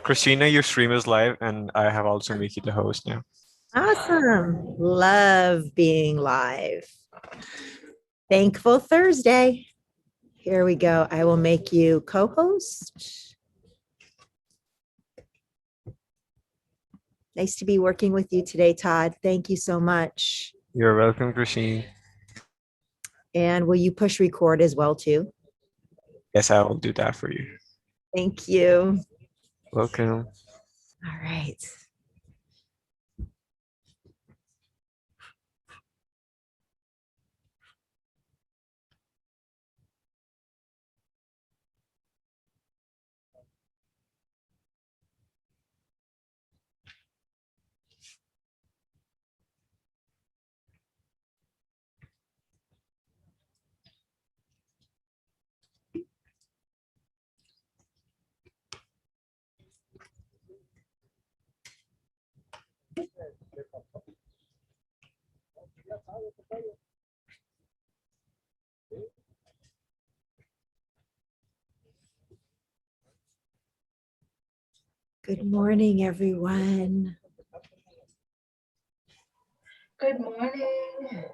Christina, your stream is live, and I have also made you the host now. Awesome. Love being live. Thankful Thursday. Here we go. I will make you co-host. Nice to be working with you today, Todd. Thank you so much. You're welcome, Christine. And will you push record as well, too? Yes, I will do that for you. Thank you. Welcome. All right. Good morning, everyone. Good morning.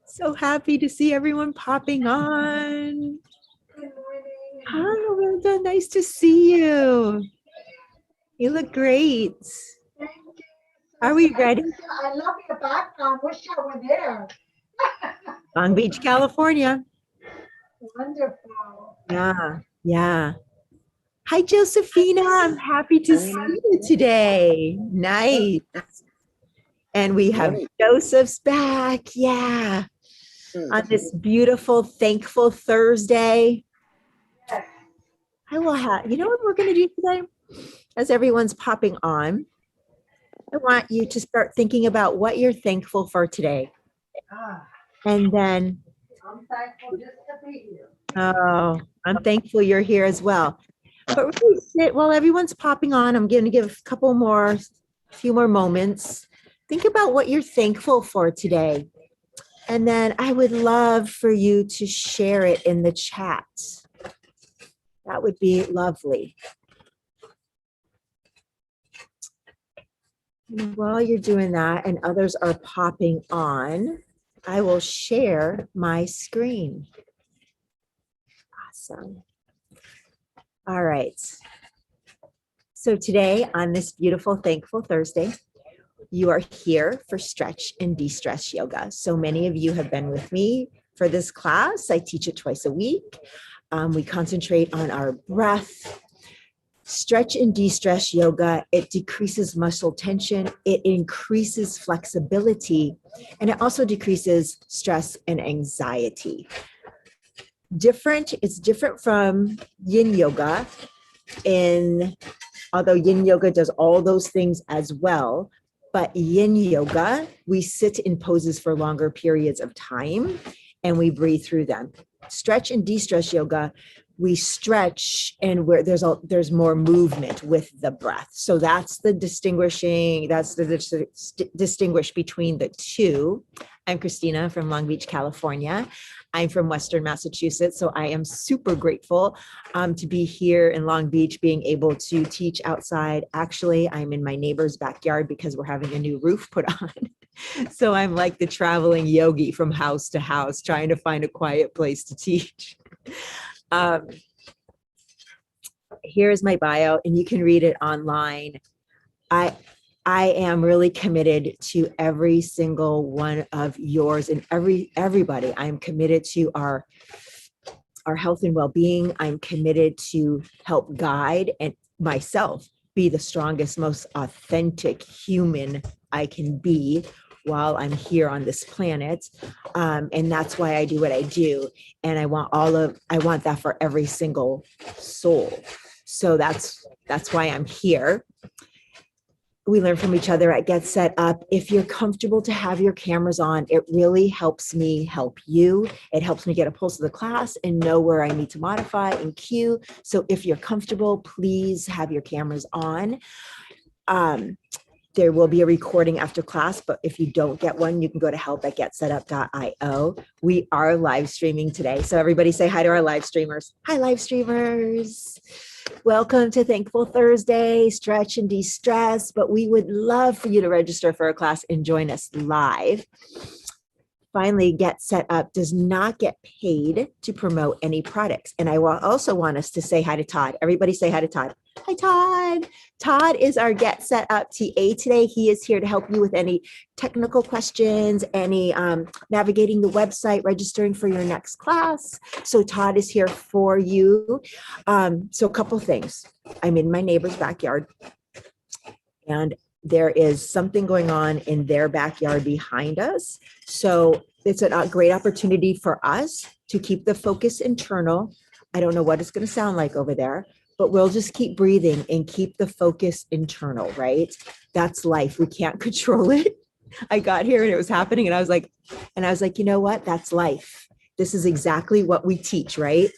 So happy to see everyone popping on. Good morning. Hi, Linda. Nice to see you. You look great. Thank you. Are we ready? I love your background. Wish I were there. Long Beach, California. Wonderful. Yeah. Hi, Josephina. I'm happy to see you today. Nice. And we have Joseph's back. Yeah. On this beautiful, thankful Thursday. I will have, you know what we're going to do today? As everyone's popping on, I want you to start thinking about what you're thankful for today. And then, I'm thankful just to be here. oh, I'm thankful you're here as well. But really sit while everyone's popping on. I'm going to give a few more moments. Think about what you're thankful for today. And then I would love for you to share it in the chat. That would be lovely. And while you're doing that and others are popping on, I will share my screen. Awesome. All right. So today on this beautiful, thankful Thursday, you are here for Stretch and De-Stress Yoga. So many of you have been with me for this class. I teach it twice a week. We concentrate on our breath. Stretch and De-Stress Yoga, it decreases muscle tension, it increases flexibility, and it also decreases stress and anxiety. It's different from Yin Yoga, although Yin Yoga does all those things as well. But Yin Yoga, we sit in poses for longer periods of time and we breathe through them. Stretch and De-Stress Yoga, we stretch and there's more movement with the breath. So that's the distinguish between the two. I'm Christina from Long Beach, California. I'm from Western Massachusetts, so I am super grateful to be here in Long Beach, being able to teach outside. Actually, I'm in my neighbor's backyard because we're having a new roof put on. So I'm like the traveling yogi from house to house, trying to find a quiet place to teach. Here's my bio, and you can read it online. I am really committed to every single one of yours and everybody. I'm committed to our health and well-being. I'm committed to help guide and myself be the strongest, most authentic human I can be while I'm here on this planet. And that's why I do what I do. And I want that for every single soul. So that's why I'm here. we learn from each other at Get Set Up. If you're comfortable to have your cameras on, it really helps me help you. It helps me get a pulse of the class and know where I need to modify and cue. So if you're comfortable, please have your cameras on. There will be a recording after class, but if you don't get one, you can go to help@getsetup.io. We are live streaming today. So everybody say hi to our live streamers. Hi, live streamers. Welcome to Thankful Thursday, stretch and de-stress, but we would love for you to register for a class and join us live. Finally, Get Set Up does not get paid to promote any products. And I also want us to say hi to Todd. Everybody say hi to Todd. Hi, Todd. Todd is our Get Set Up TA today. He is here to help you with any technical questions, any navigating the website, registering for your next class. So Todd is here for you. So a couple things. I'm in my neighbor's backyard, and there is something going on in their backyard behind us. So it's a great opportunity for us to keep the focus internal. I don't know what it's going to sound like over there, but we'll just keep breathing and keep the focus internal, right? That's life. We can't control it. I got here and it was happening and I was like, you know what? That's life. This is exactly what we teach, right?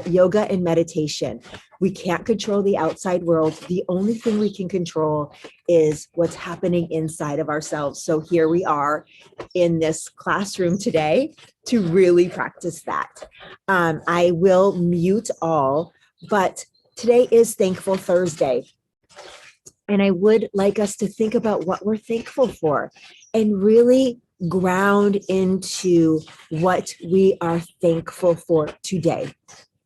Yoga and meditation. We can't control the outside world. The only thing we can control is what's happening inside of ourselves. So here we are in this classroom today to really practice that. I will mute all, but today is Thankful Thursday. And I would like us to think about what we're thankful for and really ground into what we are thankful for today.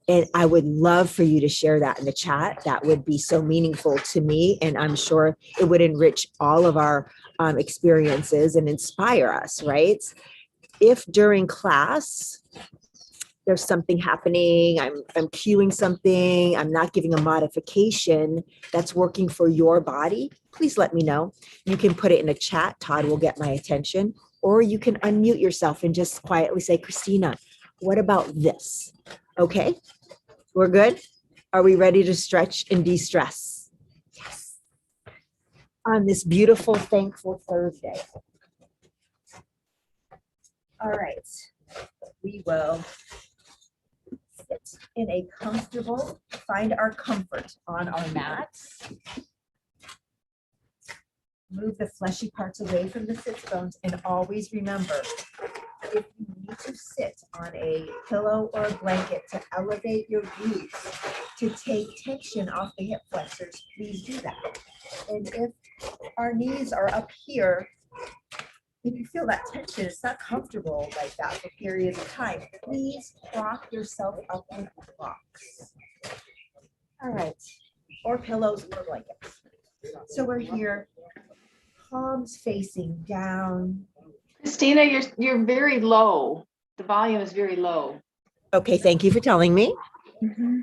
And I would love for you to share that in the chat. That would be so meaningful to me. And I'm sure it would enrich all of our experiences and inspire us, right? If during class, there's something happening, I'm cueing something, I'm not giving a modification that's working for your body, please let me know. You can put it in a chat. Todd will get my attention. Or you can unmute yourself and just quietly say, Christina, what about this? Okay, we're good? Are we ready to stretch and de-stress? Yes. On this beautiful, thankful Thursday. All right, we will sit in a comfortable, find our comfort on our mats. Move the fleshy parts away from the sit bones, and always remember, if you need to sit on a pillow or a blanket to elevate your glutes, to take tension off the hip flexors, please do that. And if our knees are up here, if you feel that tension, it's not comfortable like that for periods of time, please prop yourself up with blocks. All right, or pillows or blankets. So we're here, palms facing down. Christina, you're very low. The volume is very low. Okay, thank you for telling me. Mm-hmm.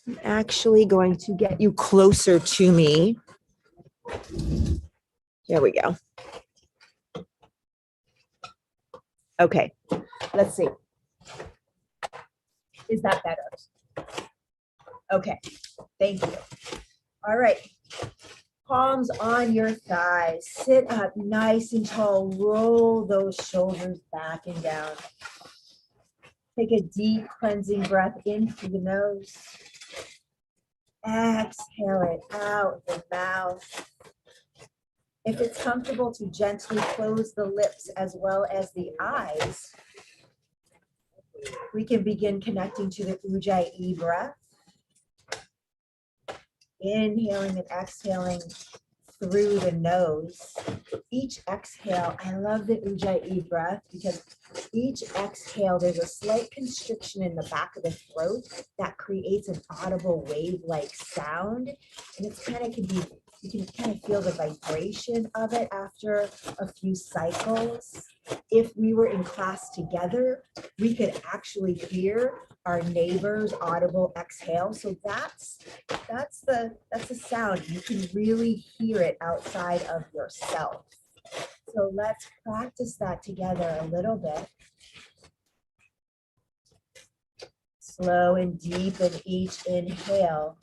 I'm actually going to get you closer to me. There we go. Okay, let's see. Is that better? Okay, thank you. All right, palms on your thighs. Sit up nice and tall. Roll those shoulders back and down. Take a deep cleansing breath in through the nose. Exhale it out the mouth. If it's comfortable to gently close the lips as well as the eyes, we can begin connecting to the Ujjayi Breath. Inhaling and exhaling through the nose. Each exhale, I love the Ujjayi Breath because each exhale, there's a slight constriction in the back of the throat that creates an audible wave-like sound. And it's kind of you can kind of feel the vibration of it after a few cycles. If we were in class together, we could actually hear our neighbor's audible exhale. So that's the sound. You can really hear it outside of yourself. So let's practice that together a little bit. Slow and deep in each inhale.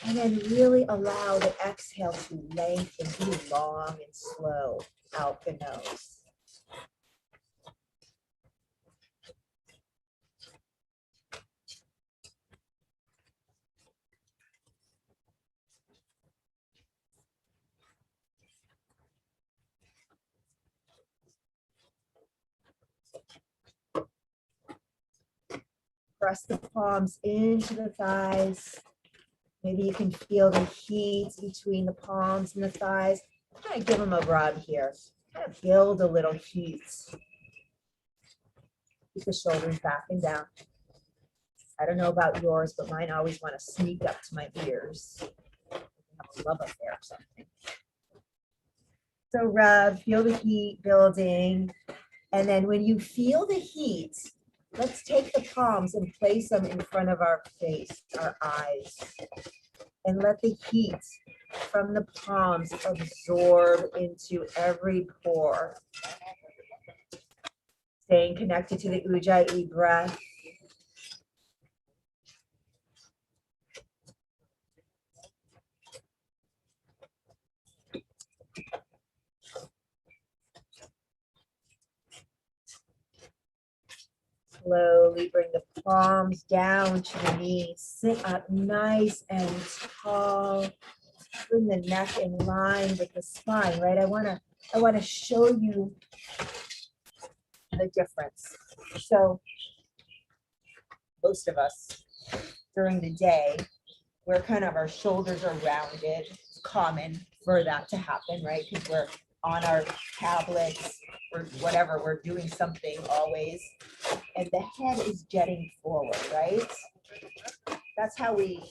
And then really allow the exhale to lengthen, be long and slow out the nose. Press the palms into the thighs. Maybe you can feel the heat between the palms and the thighs. Kind of give them a rub here. Kind of build a little heat. Keep the shoulders back and down. I don't know about yours, but mine always want to sneak up to my ears. I have a love affair or something. So rub, feel the heat building. And then when you feel the heat, let's take the palms and place them in front of our face, our eyes, and let the heat from the palms absorb into every pore. Staying connected to the Ujjayi breath. Slowly bring the palms down to the knees. Sit up nice and tall. Bring the neck in line with the spine, right? I want to show you the difference. So most of us during the day, we're kind of, our shoulders are rounded. It's common for that to happen, right? Because we're on our tablets or whatever, we're doing something always. And the head is jetting forward, right? That's how a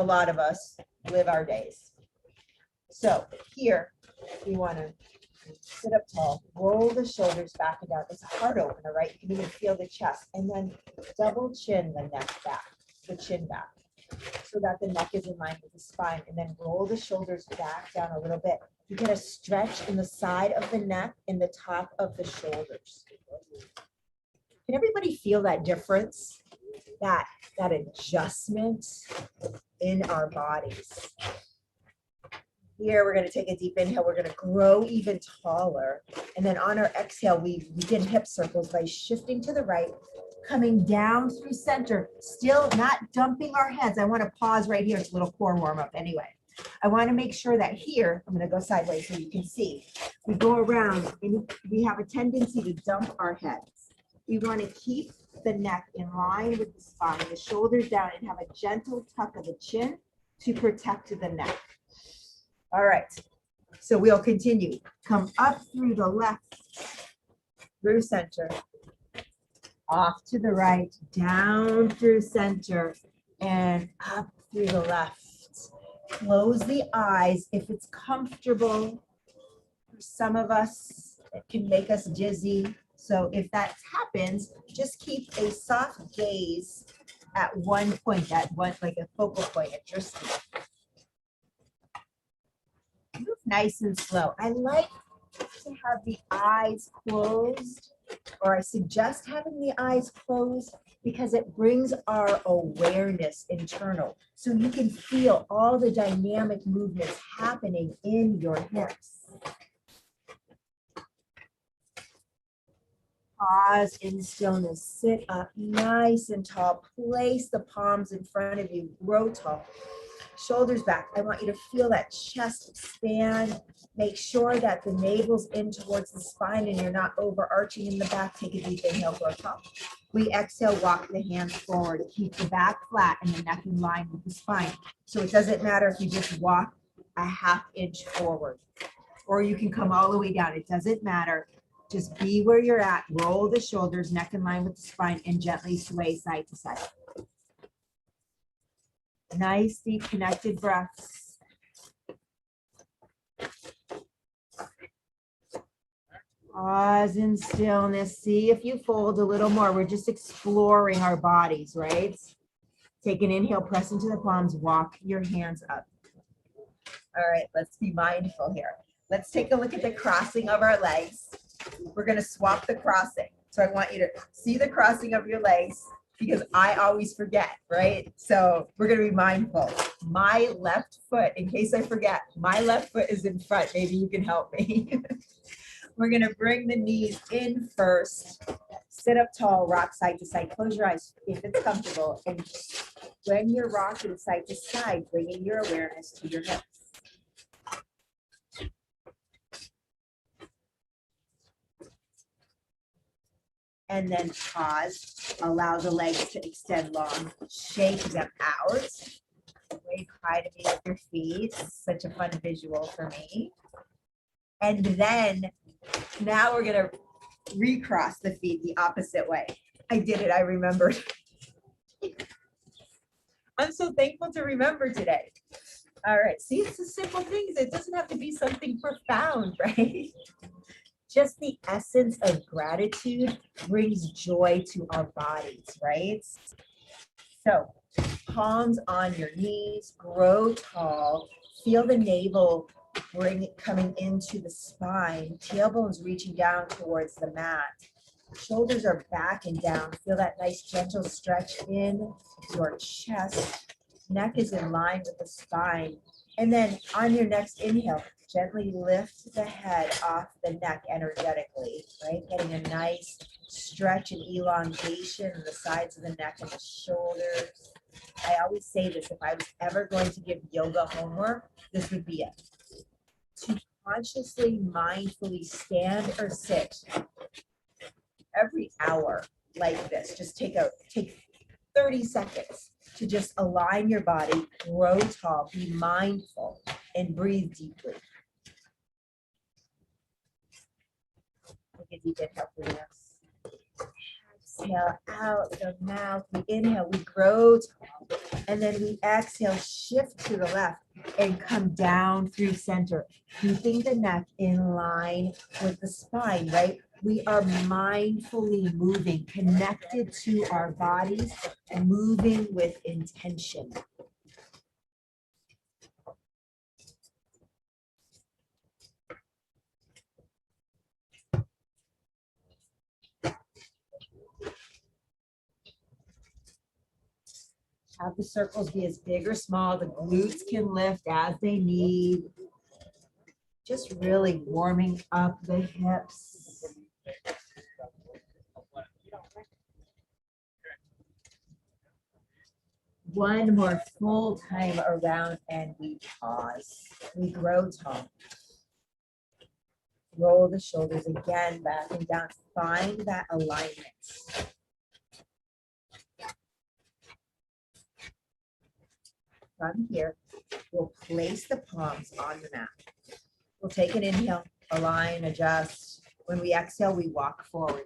lot of us live our days. So here, we want to sit up tall, roll the shoulders back and down. It's a heart opener, right? You can even feel the chest. And then double chin the neck back, the chin back, so that the neck is in line with the spine. And then roll the shoulders back down a little bit. You get a stretch in the side of the neck and the top of the shoulders. Can everybody feel that difference? That adjustment in our bodies. Here, we're going to take a deep inhale. We're going to grow even taller. And then on our exhale, we begin hip circles by shifting to the right, coming down through center, still not dumping our heads. I want to pause right here. It's a little core warm up anyway. I want to make sure that here, I'm going to go sideways so you can see. We go around and we have a tendency to dump our heads. We want to keep the neck in line with the spine, the shoulders down, and have a gentle tuck of the chin to protect the neck. All right, so we'll continue. Come up through the left, through center, off to the right, down through center, and up through the left. Close the eyes if it's comfortable. For some of us, it can make us dizzy. So if that happens, just keep a soft gaze at one point, like a focal point at your skin. Move nice and slow. I like to have the eyes closed, or I suggest having the eyes closed because it brings our awareness internal. So you can feel all the dynamic movements happening in your hips. Pause in stillness. Sit up nice and tall. Place the palms in front of you. Grow tall. Shoulders back. I want you to feel that chest expand. Make sure that the navel's in towards the spine and you're not overarching in the back. Take a deep inhale, grow tall. We exhale, walk the hands forward. Keep the back flat and the neck in line with the spine. So it doesn't matter if you just walk a half inch forward, or you can come all the way down. It doesn't matter. Just be where you're at. Roll the shoulders, neck in line with the spine, and gently sway side to side. Nice, deep, connected breaths. Pause in stillness. See if you fold a little more. We're just exploring our bodies, right? Take an inhale, press into the palms, walk your hands up. All right, let's be mindful here. Let's take a look at the crossing of our legs. We're going to swap the crossing. So I want you to see the crossing of your legs because I always forget, right? So we're going to be mindful. My left foot, in case I forget, my left foot is in front. Maybe you can help me. We're going to bring the knees in first. Sit up tall, rock side to side. Close your eyes if it's comfortable. And when you're rocking side to side, bringing your awareness to your hips. And then pause, allow the legs to extend long, shake them out. Wave high to me with your feet, such a fun visual for me. And then now we're gonna recross the feet the opposite way. I did it, I remembered. I'm so thankful to remember today. All right, see, it's the simple things. It doesn't have to be something profound, right? Just the essence of gratitude brings joy to our bodies, right? So palms on your knees, grow tall, feel the navel coming into the spine, tailbones reaching down towards the mat. Shoulders are back and down. Feel that nice gentle stretch in your chest. Neck is in line with the spine. And then on your next inhale, gently lift the head off the neck energetically, right? Getting a nice stretch and elongation in the sides of the neck and the shoulders. I always say this, if I was ever going to give yoga homework, this would be it. To consciously, mindfully stand or sit every hour like this. Just take 30 seconds to just align your body, grow tall, be mindful, and breathe deeply. Take a deep inhale through the nose. Exhale out the mouth. We inhale, we grow tall, and then we exhale, shift to the left and come down through center, keeping the neck in line with the spine, right? We are mindfully moving, connected to our bodies, and moving with intention. Have the circles be as big or small. The glutes can lift as they need. Just really warming up the hips. One more full time around and we pause. We grow tall. Roll the shoulders again, back and down. Find that alignment. From here, we'll place the palms on the mat. We'll take an inhale, align, adjust. When we exhale, we walk forward.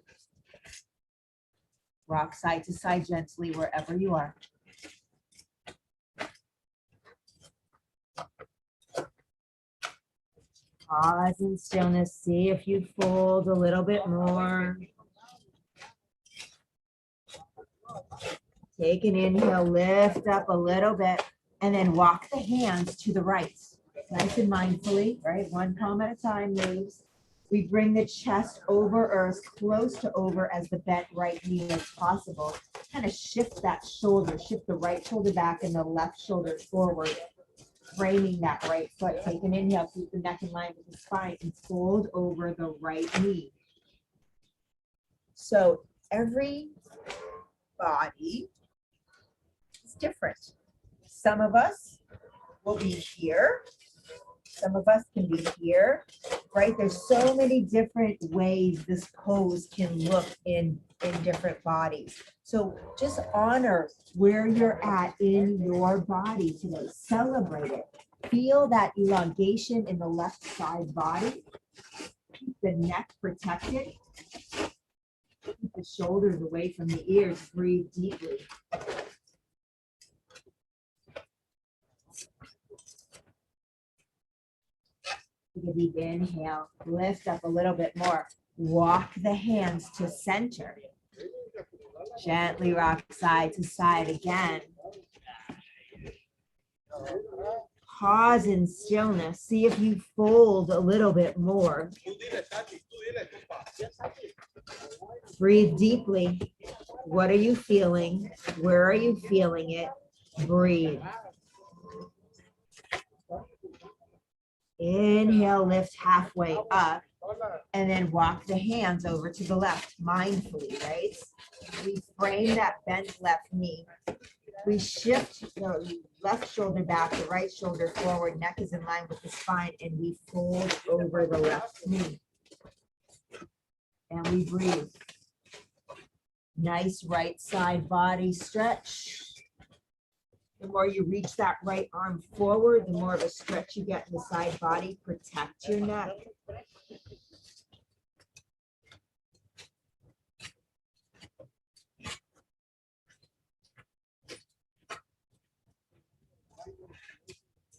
Rock side to side gently wherever you are. Pause in stillness. See if you fold a little bit more. Take an inhale, lift up a little bit, and then walk the hands to the right. Nice and mindfully, right? One palm at a time moves. We bring the chest over or as close to over as the bent right knee as possible. Kind of shift that shoulder, shift the right shoulder back and the left shoulder forward, framing that right foot. Take an inhale, keep the neck in line with the spine and fold over the right knee. So every body is different. Some of us will be here. Some of us can be here, right? There's so many different ways this pose can look in different bodies. So just honor where you're at in your body today. Celebrate it. Feel that elongation in the left side body. Keep the neck protected. Keep the shoulders away from the ears. Breathe deeply. Take a deep inhale, lift up a little bit more. Walk the hands to center. Gently rock side to side again. Pause in stillness. See if you fold a little bit more. Breathe deeply. What are you feeling? Where are you feeling it? Breathe. Inhale, lift halfway up, and then walk the hands over to the left mindfully, right? We frame that bent left knee. We shift the left shoulder back, the right shoulder forward, neck is in line with the spine, and we fold over the left knee. And we breathe. Nice right side body stretch. The more you reach that right arm forward, the more of a stretch you get in the side body. Protect your neck.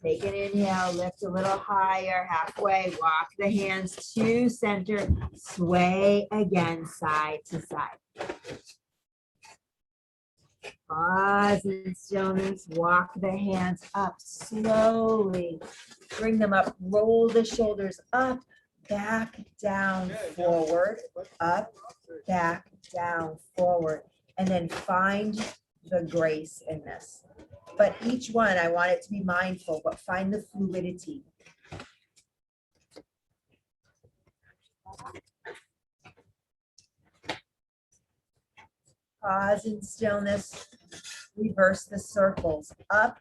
Take an inhale, lift a little higher, halfway, walk the hands to center, sway again, side to side. Pause in stillness, walk the hands up slowly. Bring them up, roll the shoulders up, back, down, forward, up, back, down, forward. And then find the grace in this. But each one, I want it to be mindful, but find the fluidity. Pause in stillness. Reverse the circles. Up,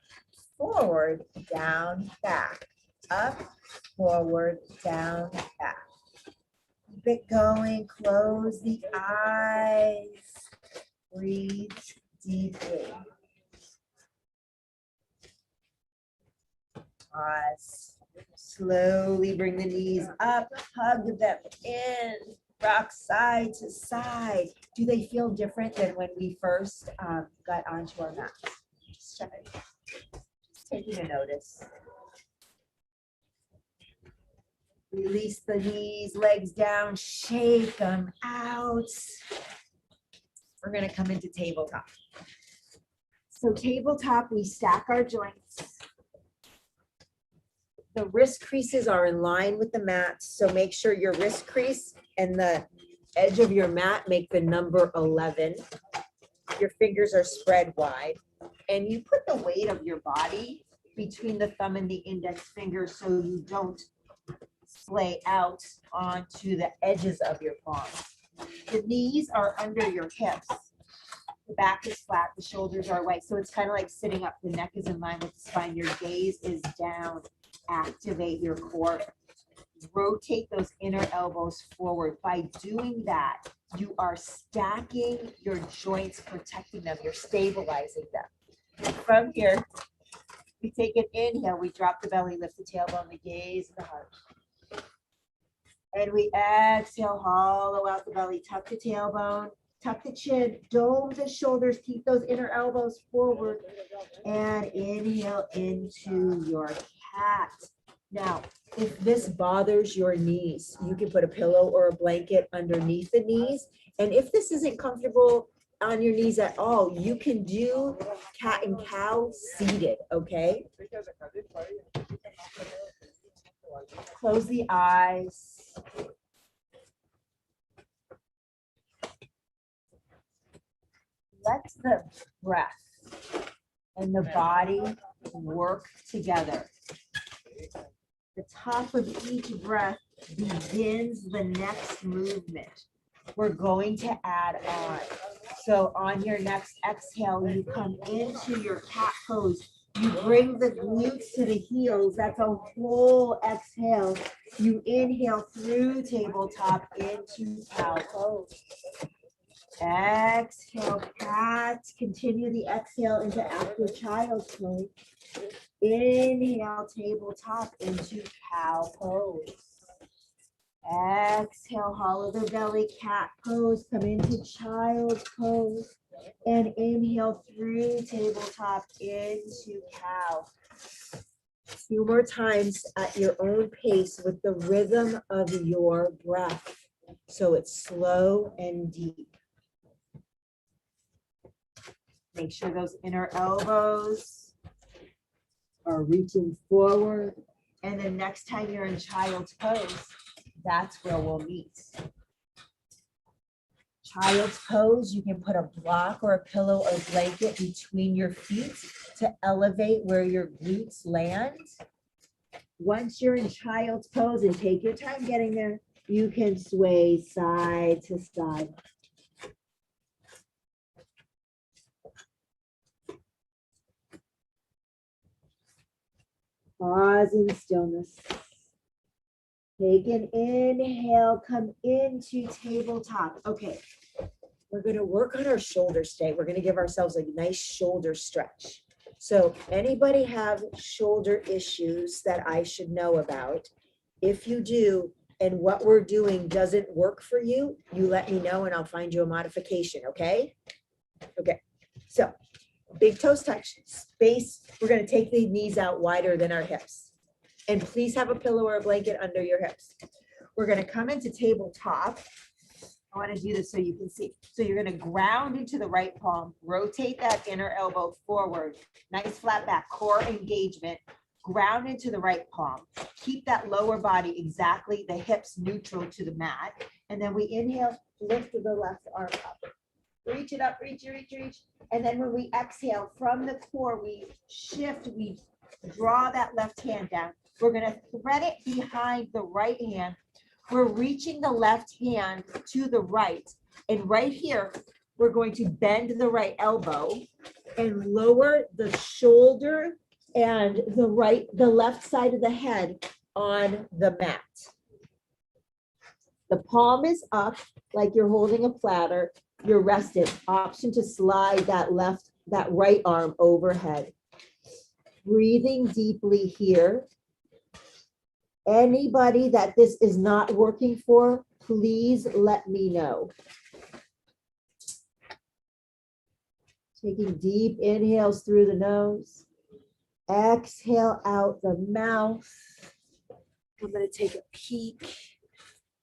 forward, down, back. Up, forward, down, back. Keep it going. Close the eyes. Breathe deeply. Pause. Slowly bring the knees up, hug them in, rock side to side. Do they feel different than when we first got onto our mats? Just check it. Just taking a notice. Release the knees, legs down, shake them out. We're going to come into tabletop. So tabletop, we stack our joints. The wrist creases are in line with the mat, so make sure your wrist crease and the edge of your mat make the number 11. Your fingers are spread wide, and you put the weight of your body between the thumb and the index finger so you don't splay out onto the edges of your palms. The knees are under your hips. The back is flat, the shoulders are wide, so it's kind of like sitting up. The neck is in line with the spine, your gaze is down. Activate your core. Rotate those inner elbows forward. By doing that, you are stacking your joints, protecting them. You're stabilizing them. From here, we take an inhale. We drop the belly, lift the tailbone, the gaze, the heart. And we exhale, hollow out the belly, tuck the tailbone, tuck the chin, dome the shoulders, keep those inner elbows forward, and inhale into your cat. Now, if this bothers your knees, you can put a pillow or a blanket underneath the knees. And if this isn't comfortable on your knees at all, you can do cat and cow seated, okay? Close the eyes. Let the breath and the body work together. The top of each breath begins the next movement. We're going to add on. So on your next exhale, you come into your cat pose. You bring the glutes to the heels. That's a whole exhale. You inhale through tabletop into cow pose. Exhale, cat. Continue the exhale into active child's pose. Inhale, tabletop into cow pose. Exhale, hollow the belly, cat pose. Come into child's pose. And inhale through tabletop into cow. A few more times at your own pace with the rhythm of your breath. So it's slow and deep. Make sure those inner elbows are reaching forward. And then next time you're in child's pose, that's where we'll meet. Child's pose, you can put a block or a pillow or blanket between your feet to elevate where your glutes land. Once you're in child's pose, and take your time getting there, you can sway side to side. Pause in stillness. Take an inhale, come into tabletop. Okay, we're gonna work on our shoulders today. We're gonna give ourselves a nice shoulder stretch. So anybody have shoulder issues that I should know about? If you do, and what we're doing doesn't work for you, you let me know and I'll find you a modification, okay? Okay, so big toes touch, space. We're gonna take the knees out wider than our hips. And please have a pillow or a blanket under your hips. We're gonna come into tabletop. I wanna do this so you can see. So you're gonna ground into the right palm, rotate that inner elbow forward, nice flat back, core engagement, ground into the right palm. Keep that lower body exactly, the hips neutral to the mat. And then we inhale, lift the left arm up. Reach it up, reach, reach, reach. And then when we exhale from the core, we shift, we draw that left hand down. We're gonna thread it behind the right hand. We're reaching the left hand to the right. And right here, we're going to bend the right elbow and lower the shoulder and the left side of the head on the mat. The palm is up like you're holding a platter. You're rested. Option to slide that right arm overhead. Breathing deeply here. Anybody that this is not working for, please let me know. Taking deep inhales through the nose. Exhale out the mouth. I'm going to take a peek.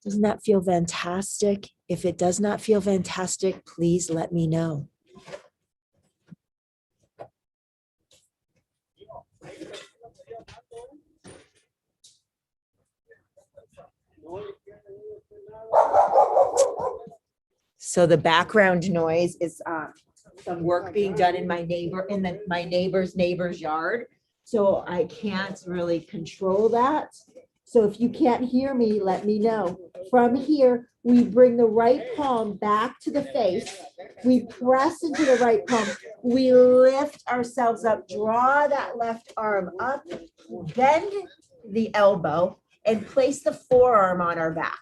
Doesn't that feel fantastic? If it does not feel fantastic, please let me know. So the background noise is some work being done in my neighbor's yard. So I can't really control that. So if you can't hear me, let me know. From here, we bring the right palm back to the face. We press into the right palm. We lift ourselves up, draw that left arm up, bend the elbow, and place the forearm on our back.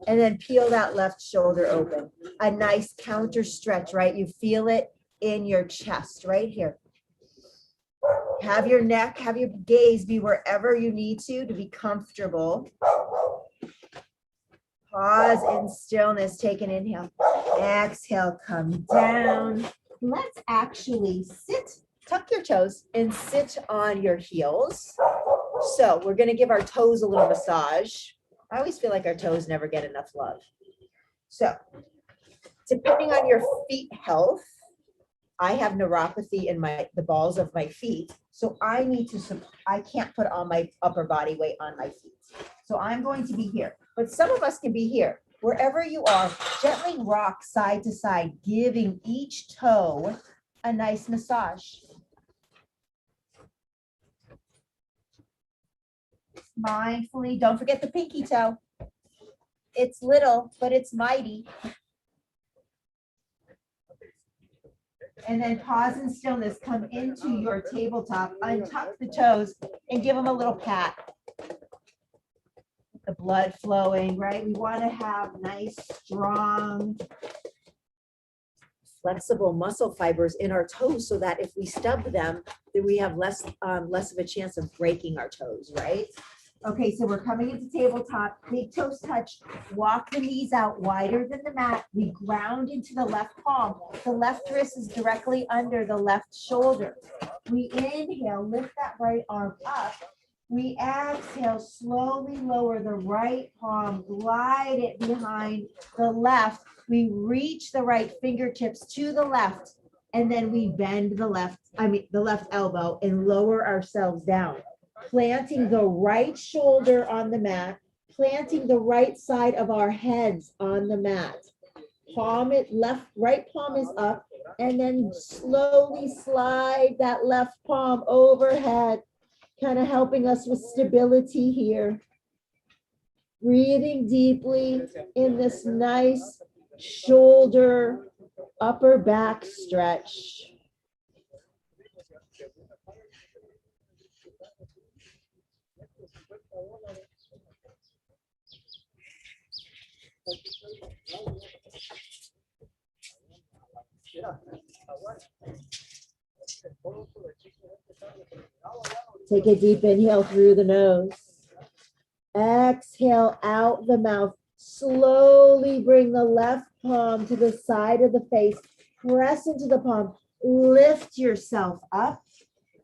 And then peel that left shoulder open. A nice counter stretch, right? You feel it in your chest right here. Have your neck, have your gaze be wherever you need to be comfortable. Pause in stillness, take an inhale. Exhale, come down. Let's actually sit, tuck your toes and sit on your heels. So we're gonna give our toes a little massage. I always feel like our toes never get enough love. So depending on your feet health, I have neuropathy in the balls of my feet. So I can't put all my upper body weight on my feet. So I'm going to be here, but some of us can be here. Wherever you are, gently rock side to side, giving each toe a nice massage. Mindfully, don't forget the pinky toe. It's little, but it's mighty. And then pause in stillness, come into your tabletop, untuck the toes and give them a little pat. The blood flowing, right? We want to have nice, strong, flexible muscle fibers in our toes so that if we stub them, then we have less of a chance of breaking our toes, right? Okay, so we're coming into tabletop, big toes touch, walk the knees out wider than the mat. We ground into the left palm. The left wrist is directly under the left shoulder. We inhale, lift that right arm up. We exhale, slowly lower the right palm, glide it behind the left. We reach the right fingertips to the left, and then we bend the left elbow and lower ourselves down. Planting the right shoulder on the mat, planting the right side of our heads on the mat. Right palm is up, and then slowly slide that left palm overhead, kind of helping us with stability here. Breathing deeply in this nice shoulder, upper back stretch. Take a deep inhale through the nose. Exhale out the mouth. Slowly bring the left palm to the side of the face. Press into the palm. Lift yourself up.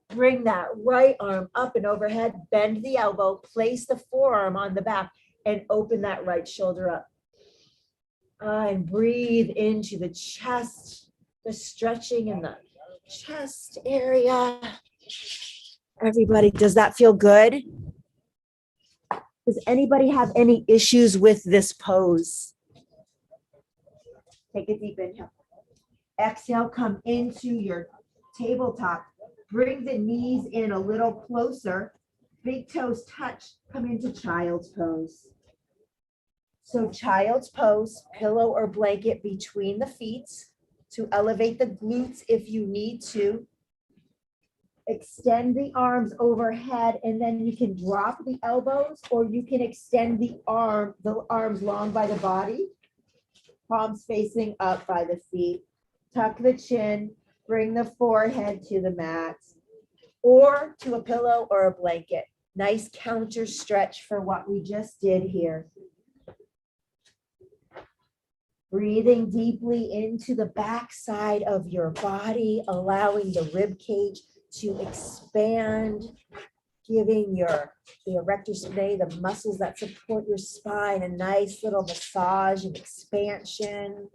Bring that right arm up and overhead. Bend the elbow. Place the forearm on the back and open that right shoulder up. And breathe into the chest, the stretching in the chest area. Everybody, does that feel good? Does anybody have any issues with this pose? Take a deep inhale. Exhale, come into your tabletop. Bring the knees in a little closer. Big toes touch. Come into child's pose. So child's pose, pillow or blanket between the feet to elevate the glutes if you need to. Extend the arms overhead, and then you can drop the elbows, or you can extend the arms long by the body, palms facing up by the feet. Tuck the chin, bring the forehead to the mat, or to a pillow or a blanket. Nice counter stretch for what we just did here. Breathing deeply into the back side of your body, allowing the rib cage to expand, giving the erector spinae, the muscles that support your spine, a nice little massage and expansion.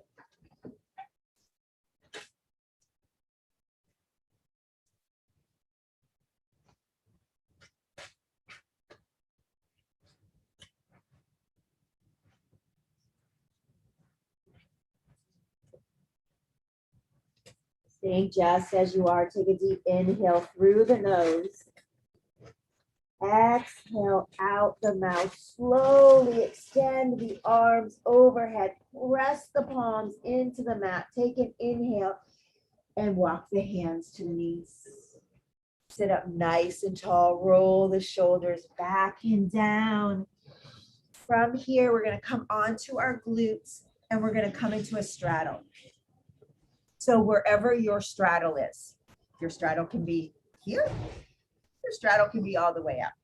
Staying just as you are, take a deep inhale through the nose. Exhale out the mouth. Slowly extend the arms overhead. Press the palms into the mat. Take an inhale and walk the hands to the knees. Sit up nice and tall. Roll the shoulders back and down. From here, we're going to come onto our glutes and we're going to come into a straddle. So wherever your straddle is, your straddle can be here, your straddle can be all the way up.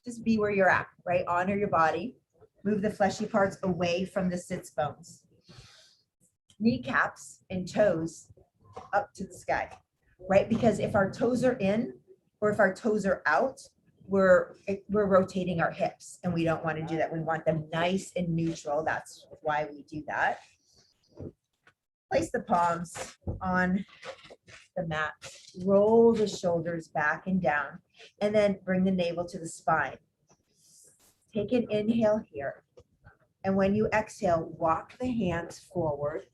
Just be where you're at, right? Honor your body. Move the fleshy parts away from the sits bones. Kneecaps and toes up to the sky, right? Because if our toes are in or if our toes are out, we're rotating our hips, and we don't want to do that. We want them nice and neutral. That's why we do that. Place the palms on the mat. Roll the shoulders back and down, and then bring the navel to the spine. Take an inhale here. And when you exhale, walk the hands forward.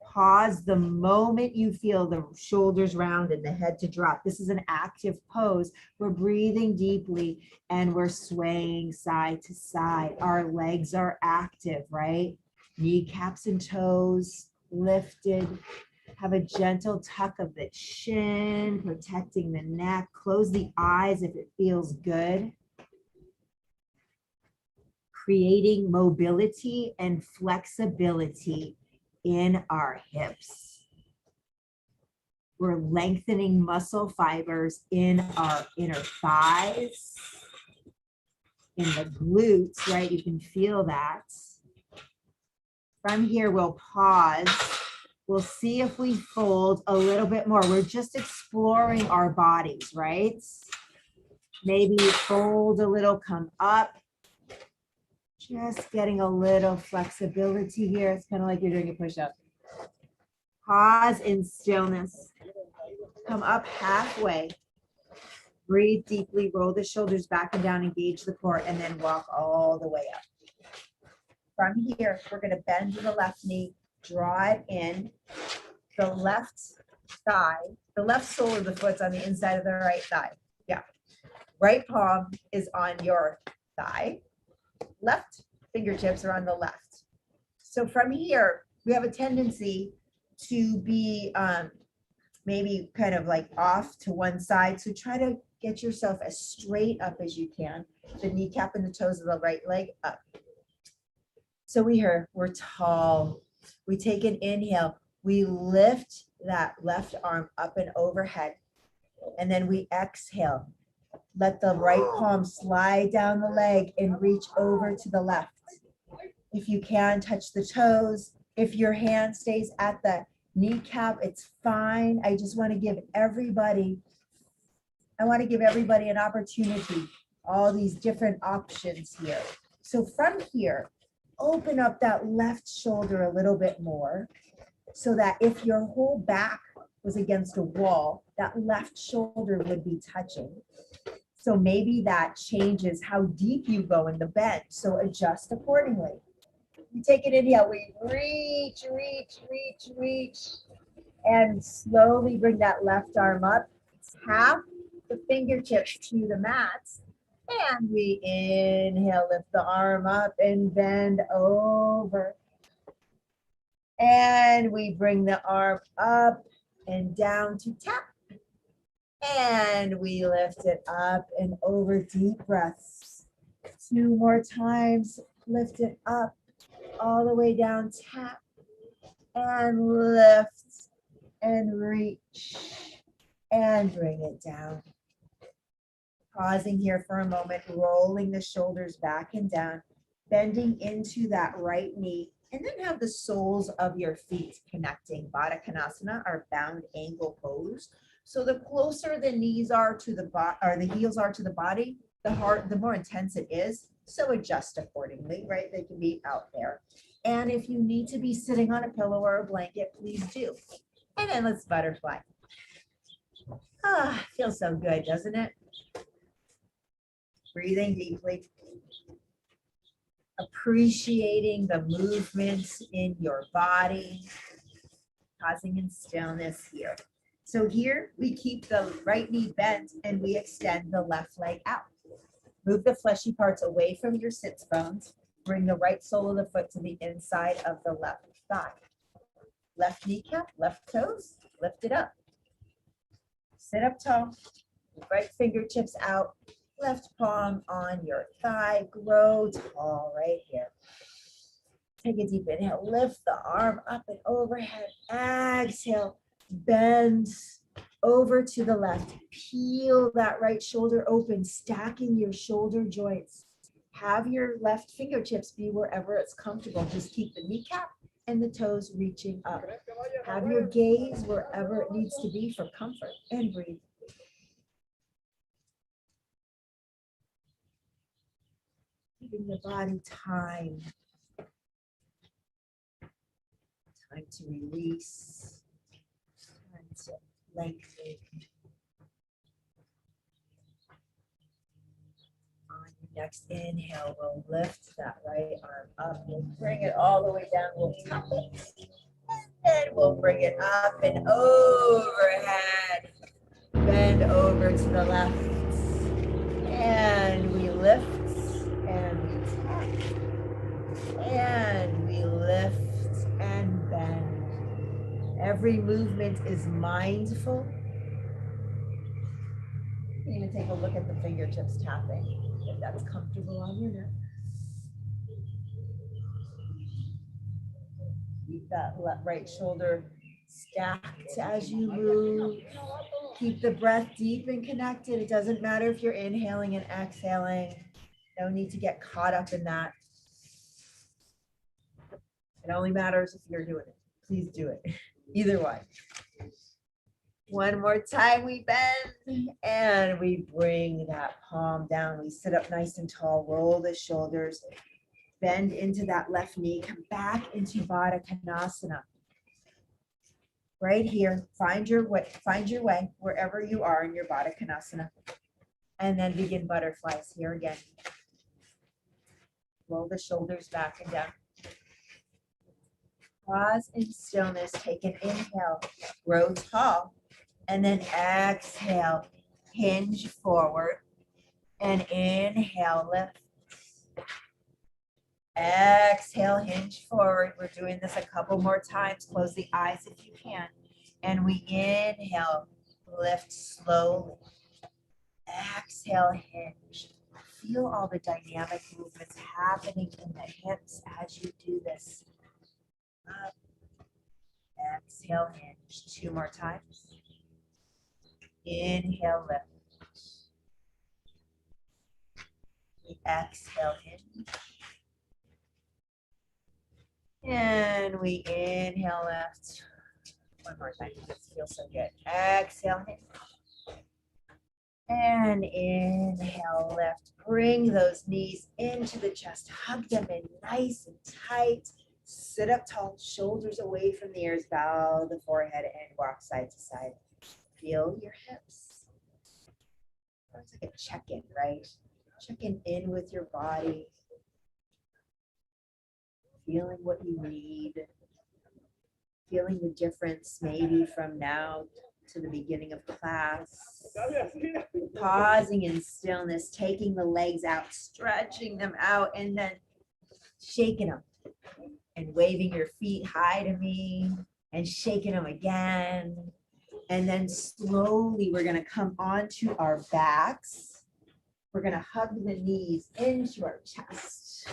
Pause the moment you feel the shoulders round and the head to drop. This is an active pose. We're breathing deeply and we're swaying side to side. Our legs are active, right? Kneecaps and toes lifted. Have a gentle tuck of the chin, protecting the neck. Close the eyes if it feels good. Creating mobility and flexibility in our hips. We're lengthening muscle fibers in our inner thighs, in the glutes, right? You can feel that. From here, we'll pause. We'll see if we fold a little bit more. We're just exploring our bodies, right? Maybe fold a little, come up. Just getting a little flexibility here. It's kind of like you're doing a push-up. Pause in stillness. Come up halfway. Breathe deeply, roll the shoulders back and down, engage the core, and then walk all the way up. From here, we're going to bend the left knee, draw it in. The left thigh, the left sole of the foot's on the inside of the right thigh. Yeah. Right palm is on your thigh. Left fingertips are on the left. So from here, we have a tendency to be maybe kind of like off to one side. So try to get yourself as straight up as you can. The kneecap and the toes of the right leg up. So we're tall. We take an inhale. We lift that left arm up and overhead. And then we exhale. Let the right palm slide down the leg and reach over to the left. If you can, touch the toes. If your hand stays at the kneecap, it's fine. I just want to give everybody an opportunity, all these different options here. So from here, open up that left shoulder a little bit more so that if your whole back was against a wall, that left shoulder would be touching. So maybe that changes how deep you go in the bend. So adjust accordingly. You take an inhale, we reach, and slowly bring that left arm up. Tap the fingertips to the mats. And we inhale, lift the arm up and bend over. And we bring the arm up and down to tap. And we lift it up and over. Deep breaths. 2 more times. Lift it up all the way down. Tap and lift and reach and bring it down. Pausing here for a moment, rolling the shoulders back and down, bending into that right knee, and then have the soles of your feet connecting. Baddha Konasana, our bound angle pose. So the closer the knees are to the the heels are to the body, the more intense it is. So adjust accordingly, right? They can be out there. And if you need to be sitting on a pillow or a blanket, please do. And then let's butterfly. Ah, feels so good, doesn't it? Breathing deeply. Appreciating the movements in your body. Pausing in stillness here. So here we keep the right knee bent and we extend the left leg out. Move the fleshy parts away from your sits bones. Bring the right sole of the foot to the inside of the left thigh. Left kneecap, left toes, lift it up. Sit up tall, right fingertips out, left palm on your thigh, grow tall right here. Take a deep inhale, lift the arm up and overhead. Exhale, bend over to the left. Peel that right shoulder open, stacking your shoulder joints. Have your left fingertips be wherever it's comfortable. Just keep the kneecap and the toes reaching up. Have your gaze wherever it needs to be for comfort, and breathe. Giving the body time to release, time to lengthen. On your next inhale, we'll lift that right arm up. We'll bring it all the way down. We'll tap it. And then we'll bring it up and overhead. Bend over to the left. And we lift and we tap. And we lift and bend. Every movement is mindful. You can even take a look at the fingertips tapping, if that's comfortable on your neck. Keep that right shoulder stacked as you move. Keep the breath deep and connected. It doesn't matter if you're inhaling and exhaling. No need to get caught up in that. It only matters if you're doing it. Please do it. Either way. One more time, we bend and we bring that palm down. We sit up nice and tall, roll the shoulders, bend into that left knee, come back into Baddha Konasana. Right here, find your way wherever you are in your Baddha Konasana. And then begin butterflies here again. Roll the shoulders back and down. Pause in stillness. Take an inhale. Grow tall. And then exhale. Hinge forward. And inhale, lift. Exhale, hinge forward. We're doing this a couple more times. Close the eyes if you can. And we inhale, lift slowly. Exhale, hinge. Feel all the dynamic movements happening in the hips as you do this. Up. Exhale, hinge. 2 more times. Inhale, lift. Exhale, hinge. And we inhale, lift. 1 more time. This feels so good. Exhale, hinge. And inhale, lift. Bring those knees into the chest. Hug them in nice and tight. Sit up tall, shoulders away from the ears. Bow the forehead and walk side to side. Feel your hips. It's like a check-in, right? Checking in with your body. Feeling what you need. Feeling the difference maybe from now to the beginning of class. Pausing in stillness, taking the legs out, stretching them out, and then shaking them and waving your feet high to me and shaking them again. And then slowly we're going to come onto our backs. We're going to hug the knees into our chest.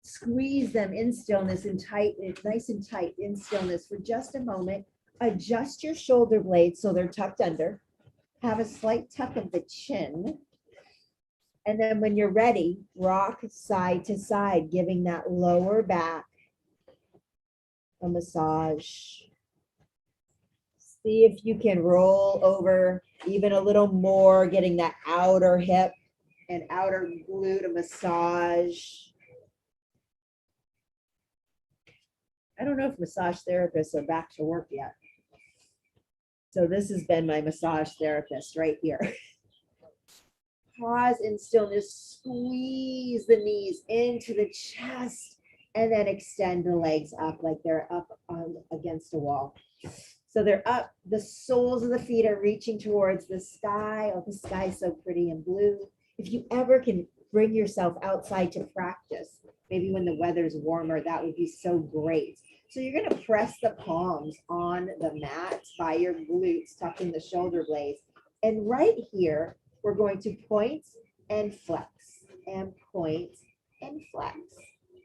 Squeeze them in stillness and tight, nice and tight in stillness for just a moment. Adjust your shoulder blades so they're tucked under. Have a slight tuck of the chin. And then when you're ready, rock side to side, giving that lower back a massage. See if you can roll over even a little more, getting that outer hip and outer glute a massage. I don't know if massage therapists are back to work yet. So this has been my massage therapist right here. Pause in stillness, squeeze the knees into the chest, and then extend the legs up like they're up against a wall. So they're up, the soles of the feet are reaching towards the sky. Oh, the sky is so pretty and blue. If you ever can bring yourself outside to practice, maybe when the weather's warmer, that would be so great. So you're going to press the palms on the mat by your glutes, tucking the shoulder blades. And right here, we're going to point and flex, and point and flex,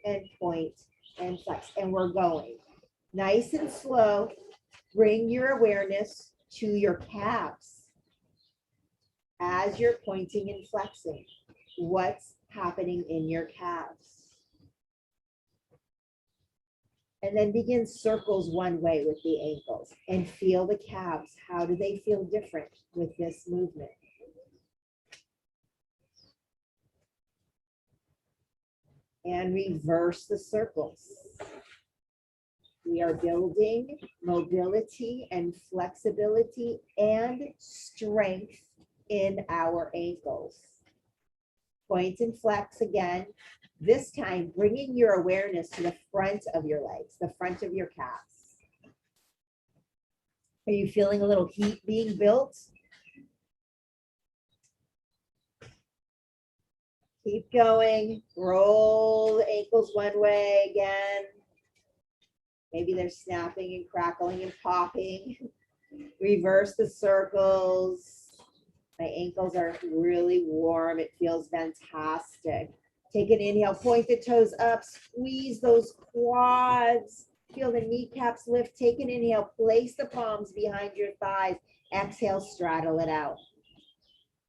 and point and flex. And we're going nice and slow. Bring your awareness to your calves as you're pointing and flexing. What's happening in your calves? And then begin circles one way with the ankles and feel the calves. How do they feel different with this movement? And reverse the circles. We are building mobility and flexibility and strength in our ankles. Point and flex again. This time, bringing your awareness to the front of your legs, the front of your calves. Are you feeling a little heat being built? Keep going. Roll the ankles one way again. Maybe they're snapping and crackling and popping. Reverse the circles. My ankles are really warm. It feels fantastic. Take an inhale, point the toes up, squeeze those quads. Feel the kneecaps lift. Take an inhale, place the palms behind your thighs. Exhale, straddle it out.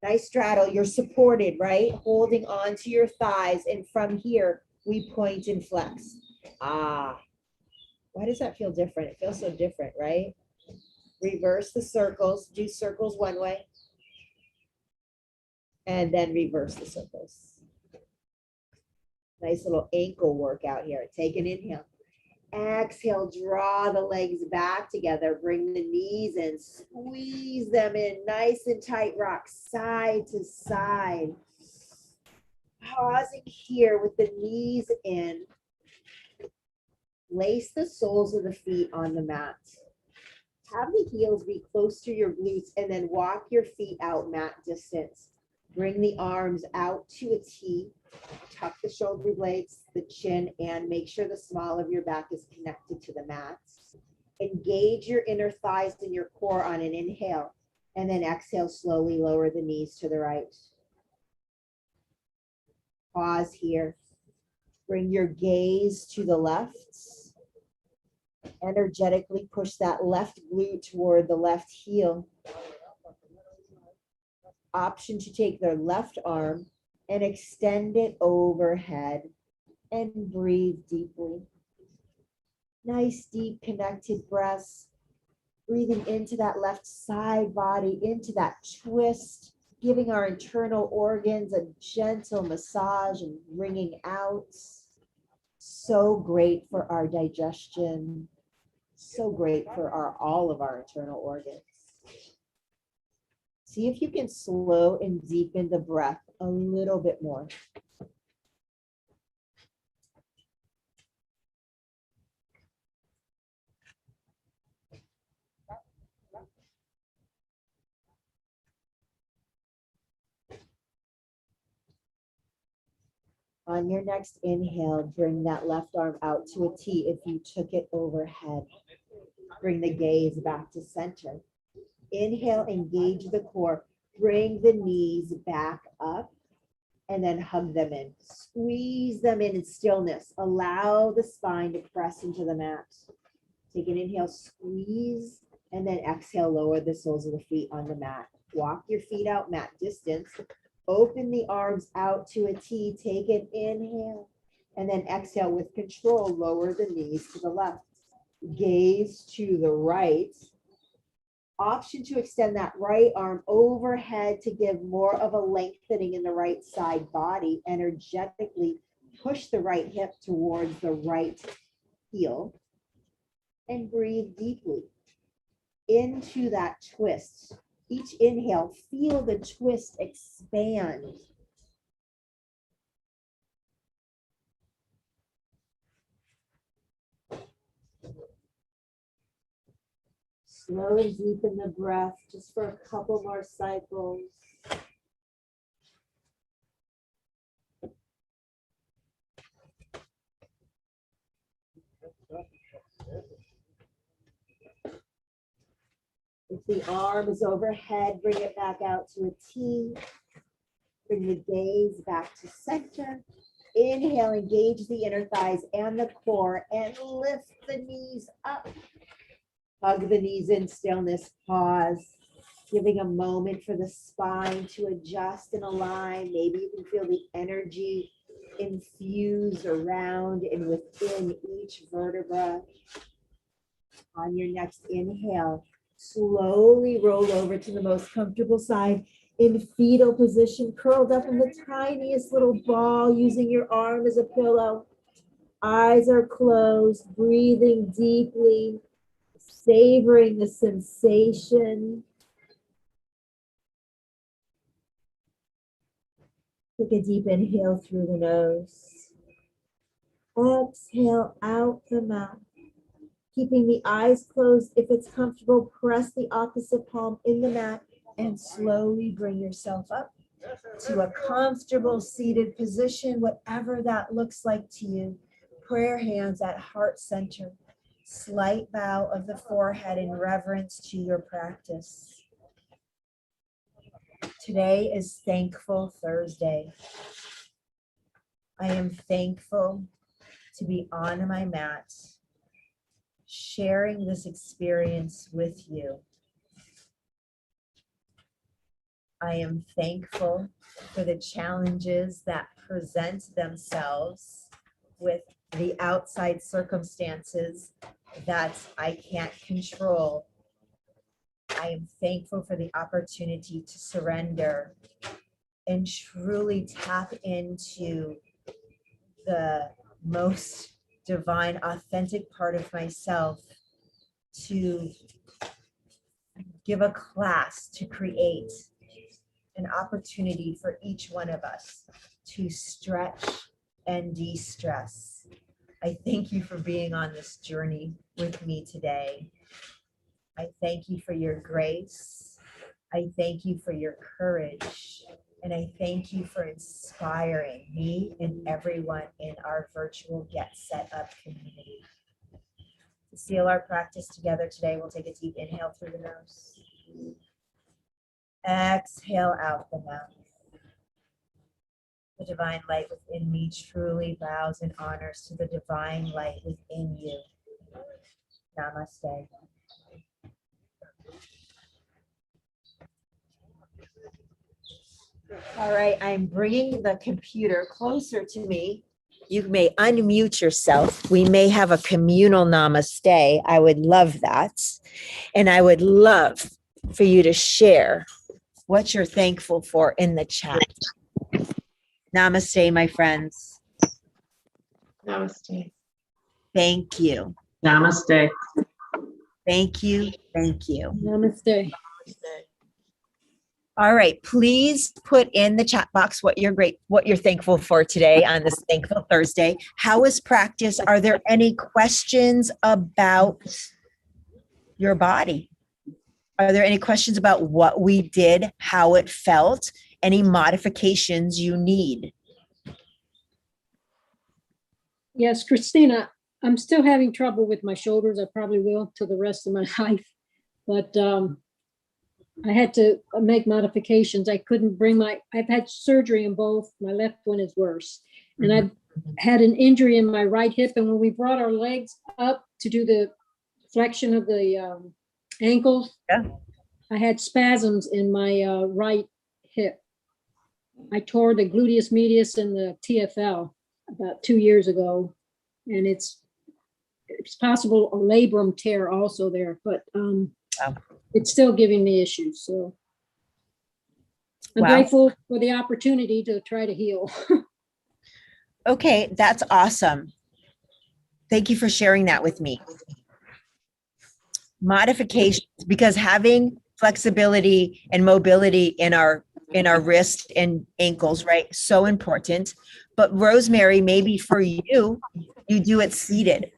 Nice straddle. You're supported, right? Holding on to your thighs. And from here, we point and flex. Ah. Why does that feel different? It feels so different, right? Reverse the circles. Do circles one way. And then reverse the circles. Nice little ankle workout here. Take an inhale. Exhale, draw the legs back together. Bring the knees in, squeeze them in nice and tight, rock side to side. Pausing here with the knees in. Lace the soles of the feet on the mat. Have the heels be close to your glutes and then walk your feet out mat distance. Bring the arms out to a T. Tuck the shoulder blades, the chin, and make sure the small of your back is connected to the mat. Engage your inner thighs and your core on an inhale, and then exhale, slowly lower the knees to the right. Pause here. Bring your gaze to the left. Energetically push that left glute toward the left heel. Option to take their left arm and extend it overhead and breathe deeply. Nice, deep, connected breaths. Breathing into that left side body, into that twist, giving our internal organs a gentle massage and wringing out. So great for our digestion. So great for all of our internal organs. See if you can slow and deepen the breath a little bit more. On your next inhale, bring that left arm out to a T if you took it overhead. Bring the gaze back to center. Inhale, engage the core. Bring the knees back up and then hug them in. Squeeze them in stillness. Allow the spine to press into the mat. Take an inhale, squeeze, and then exhale, lower the soles of the feet on the mat. Walk your feet out mat distance. Open the arms out to a T. Take an inhale, and then exhale with control. Lower the knees to the left. Gaze to the right. Option to extend that right arm overhead to give more of a lengthening in the right side body. Energetically push the right hip towards the right heel and breathe deeply into that twist. Each inhale, feel the twist expand. Slow and deepen the breath just for a couple more cycles. If the arm is overhead, bring it back out to a T. Bring the gaze back to center. Inhale, engage the inner thighs and the core and lift the knees up. Hug the knees in stillness, pause, giving a moment for the spine to adjust and align. Maybe you can feel the energy infuse around and within each vertebra. On your next inhale, slowly roll over to the most comfortable side in fetal position, curled up in the tiniest little ball, using your arm as a pillow. Eyes are closed, breathing deeply, savoring the sensation. Take a deep inhale through the nose. Exhale out the mouth. Keeping the eyes closed, if it's comfortable, press the opposite palm in the mat and slowly bring yourself up to a comfortable seated position, whatever that looks like to you. Prayer hands at heart center. Slight bow of the forehead in reverence to your practice. Today is Thankful Thursday. I am thankful to be on my mat, sharing this experience with you. I am thankful for the challenges that present themselves with the outside circumstances that I can't control. I am thankful for the opportunity to surrender and truly tap into the most divine, authentic part of myself to give a class to create an opportunity for each one of us to stretch and de-stress. I thank you for being on this journey with me today. I thank you for your grace. I thank you for your courage. And I thank you for inspiring me and everyone in our virtual Get Set Up community. To seal our practice together today, we'll take a deep inhale through the nose. Exhale out the mouth. The divine light within me truly bows and honors to the divine light within you. Namaste. All right, I'm bringing the computer closer to me. You may unmute yourself. We may have a communal namaste. I would love that. And I would love for you to share what you're thankful for in the chat. Namaste, my friends. Namaste. Thank you. Namaste. Thank you. Thank you. Namaste. All right, please put in the chat box what you're thankful for today on this Thankful Thursday. How was practice? Are there any questions about your body? Are there any questions about what we did, how it felt, any modifications you need? Yes, Christina, I'm still having trouble with my shoulders. I probably will till the rest of my life. But I had to make modifications. I couldn't bring I've had surgery in both. My left one is worse. And I've had an injury in my right hip. And when we brought our legs up to do the flexion of the ankles, I had spasms in my right hip. I tore the gluteus medius and the TFL about 2 years ago. And it's possible a labrum tear also there, but it's still giving me issues. So I'm grateful for the opportunity to try to heal. Okay, that's awesome. Thank you for sharing that with me. Modifications, because having flexibility and mobility in our wrist and ankles, right? So important. But Rosemary, maybe for you, you do it seated,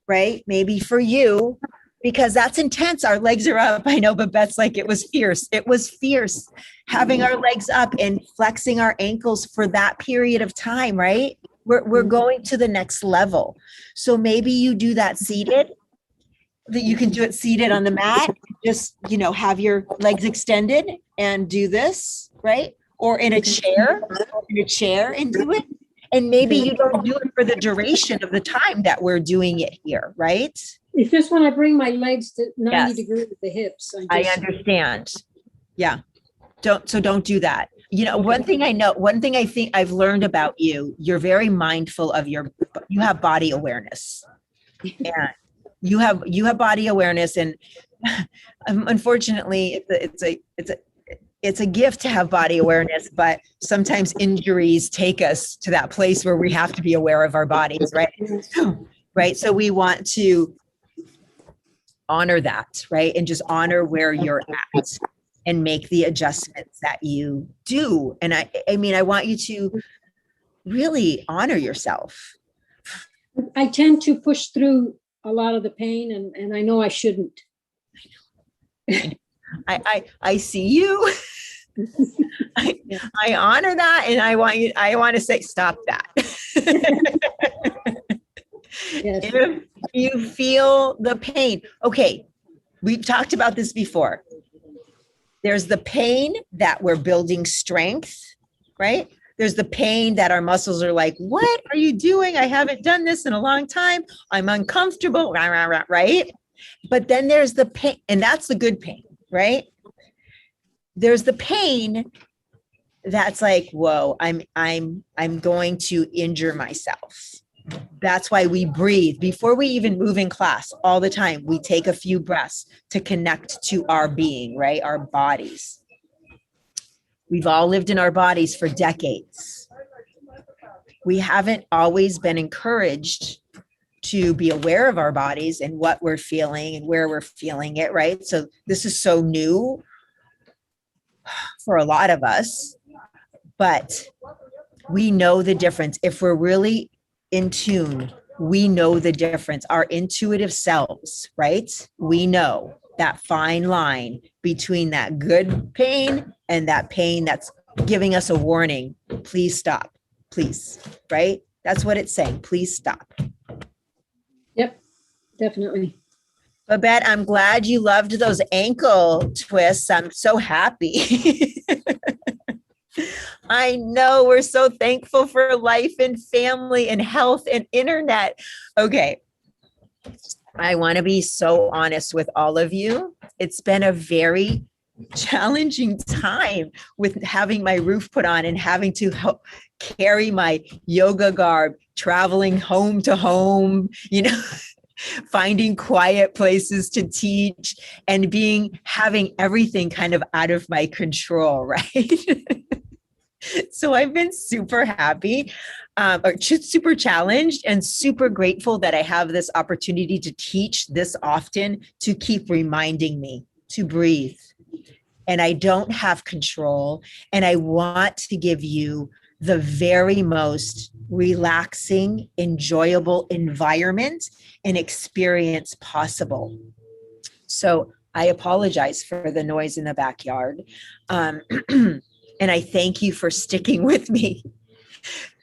right? Maybe for you, because that's intense. Our legs are up. I know, but Beth's like, it was fierce. It was fierce having our legs up and flexing our ankles for that period of time, right? We're going to the next level. So maybe you do that seated, that you can do it seated on the mat, just, have your legs extended and do this, right? Or in a chair and do it. And maybe you don't do it for the duration of the time that we're doing it here, right? It's just when I bring my legs to 90 degrees at the hips. I understand. Yeah. Don't do that. One thing I think I've learned about you, you're very mindful of you have body awareness. And you have body awareness, and unfortunately it's a gift to have body awareness, but sometimes injuries take us to that place where we have to be aware of our bodies, right? Right. So we want to honor that, right? And just honor where you're at and make the adjustments that you do. And I want you to really honor yourself. I tend to push through a lot of the pain, and I know I shouldn't. I see you. I honor that, and I want to say, stop that. Yes. If you feel the pain, okay, we've talked about this before. There's the pain that we're building strength, right? There's the pain that our muscles are like, what are you doing? I haven't done this in a long time. I'm uncomfortable, right? But then there's the pain, and that's the good pain, right? There's the pain that's like, whoa, I'm going to injure myself. That's why we breathe before we even move in class all the time. We take a few breaths to connect to our being, right? Our bodies. We've all lived in our bodies for decades. We haven't always been encouraged to be aware of our bodies and what we're feeling and where we're feeling it, right? So this is so new for a lot of us, but we know the difference. If we're really in tune, we know the difference. Our intuitive selves, right? We know that fine line between that good pain and that pain that's giving us a warning. Please stop, please, right? That's what it's saying. Please stop. Yep, definitely. Babette, I'm glad you loved those ankle twists. I'm so happy. I know, we're so thankful for life and family and health and internet. Okay. I want to be so honest with all of you. It's been a very challenging time with having my roof put on and having to carry my yoga garb, traveling home to home, finding quiet places to teach and having everything kind of out of my control, right? So I've been super happy, or super challenged and super grateful that I have this opportunity to teach this often, to keep reminding me to breathe. And I don't have control. And I want to give you the very most relaxing, enjoyable environment and experience possible. So I apologize for the noise in the backyard. And I thank you for sticking with me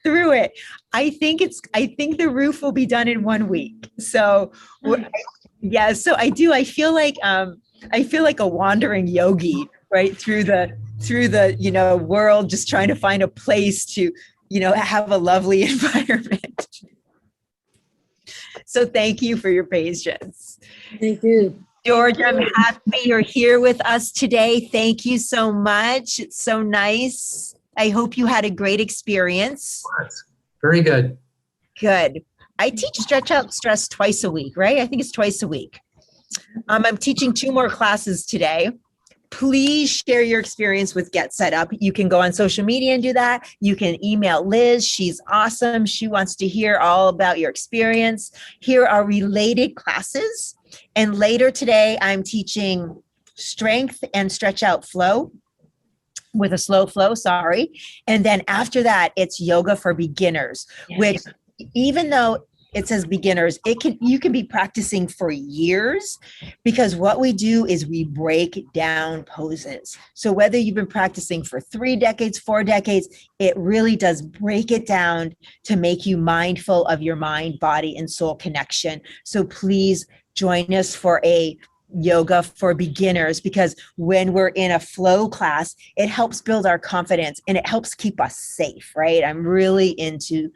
through it. I think the roof will be done in 1 week. So yeah, so I do. I feel like a wandering yogi, right? Through the world, just trying to find a place to, have a lovely environment. So thank you for your patience. Thank you. George, I'm happy you're here with us today. Thank you so much. It's so nice. I hope you had a great experience. Very good. Good. I teach Stretch Out Stress twice a week, right? I think it's twice a week. I'm teaching 2 more classes today. Please share your experience with Get Set Up. You can go on social media and do that. You can email Liz. She's awesome. She wants to hear all about your experience. Here are related classes. And later today, I'm teaching strength and stretch out flow with a slow flow, And then after that, it's yoga for beginners, which even though it says beginners, you can be practicing for years, because what we do is we break down poses. So whether you've been practicing for 3 decades, 4 decades, it really does break it down to make you mindful of your mind, body, and soul connection. So please join us for a yoga for beginners, because when we're in a flow class, it helps build our confidence and it helps keep us safe, right? I'm really into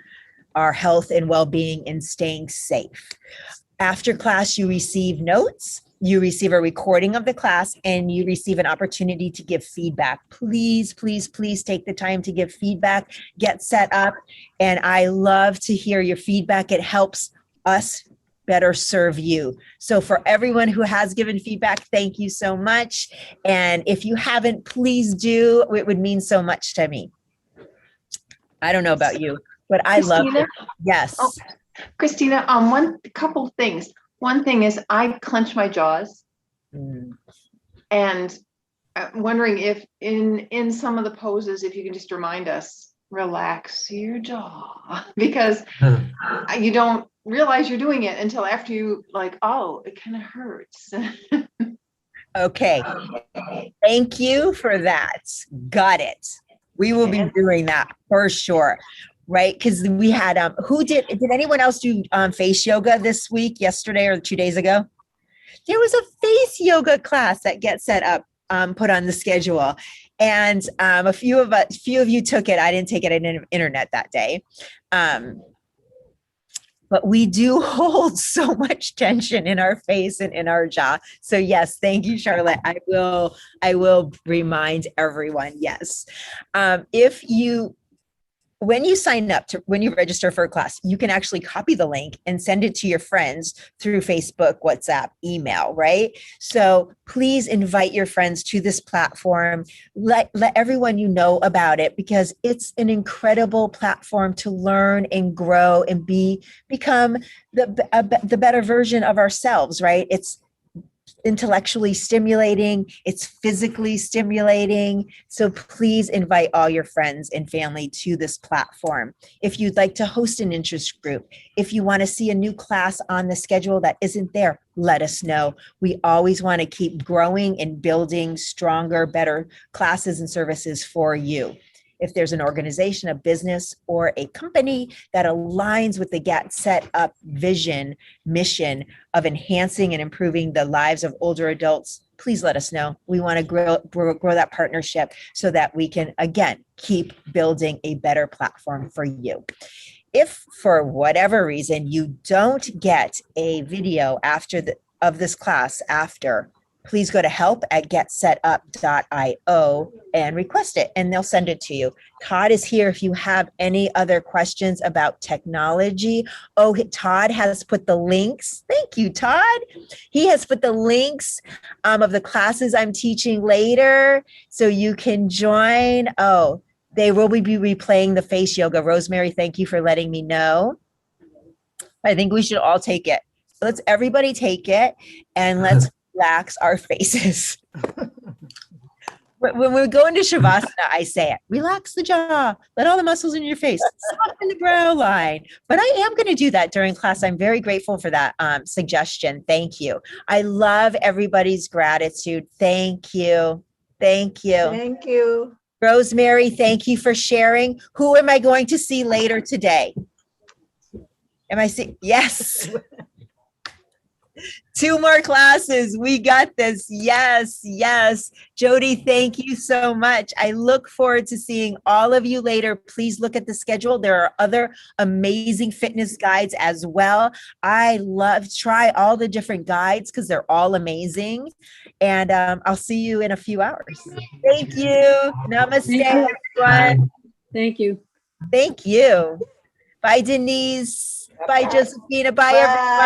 our health and well-being and staying safe. After class, you receive notes, you receive a recording of the class, and you receive an opportunity to give feedback. Please, please, please take the time to give feedback, Get Set Up. And I love to hear your feedback. It helps us better serve you. So for everyone who has given feedback, thank you so much. And if you haven't, please do. It would mean so much to me. I don't know about you, but I love it. Yes. Oh, Christina, couple things. One thing is I clench my jaws, and I'm wondering if in some of the poses, if you can just remind us, relax your jaw, because you don't realize you're doing it until after you it kind of hurts. Okay. Thank you for that. Got it. We will be doing that for sure. Right? Because we had, did anyone else do face yoga this week, yesterday or 2 days ago? There was a face yoga class that Get Set Up put on the schedule. And a few of you took it. I didn't take it on internet that day. But we do hold so much tension in our face and in our jaw. So yes, thank you, Charlotte. I will remind everyone. Yes. when you sign up when you register for a class, you can actually copy the link and send it to your friends through Facebook, WhatsApp, email, right? So please invite your friends to this platform. Let everyone you know about it, because it's an incredible platform to learn and grow and become the better version of ourselves, right? It's intellectually stimulating, it's physically stimulating. So please invite all your friends and family to this platform. If you'd like to host an interest group, if you want to see a new class on the schedule that isn't there, let us know. We always want to keep growing and building stronger, better classes and services for you. If there's an organization, a business, or a company that aligns with the Get Set Up vision, mission of enhancing and improving the lives of older adults, please let us know. We want to grow that partnership so that we can, again, keep building a better platform for you. If for whatever reason you don't get a video of this class after, please go to help@getsetup.io and request it, and they'll send it to you. Todd is here if you have any other questions about technology. Oh, Todd has put the links. Thank you, Todd. He has put the links of the classes I'm teaching later, so you can join. Oh, they will be replaying the face yoga. Rosemary, thank you for letting me know. I think we should all take it. Let's everybody take it, and let's relax our faces. When we go into Shavasana, I say it, relax the jaw, let all the muscles in your face, soften the brow line. But I am going to do that during class. I'm very grateful for that suggestion. Thank you. I love everybody's gratitude. Thank you. Thank you. Thank you. Rosemary, thank you for sharing. Who am I going to see later today? Am I seeing? Yes. 2 more classes. We got this. Yes, yes. Jody, thank you so much. I look forward to seeing all of you later. Please look at the schedule. There are other amazing fitness guides as well. I try all the different guides because they're all amazing. And I'll see you in a few hours. Thank you. Namaste, everyone. Thank you. Thank you. Bye, Denise. Bye, Josephina. Bye, everyone.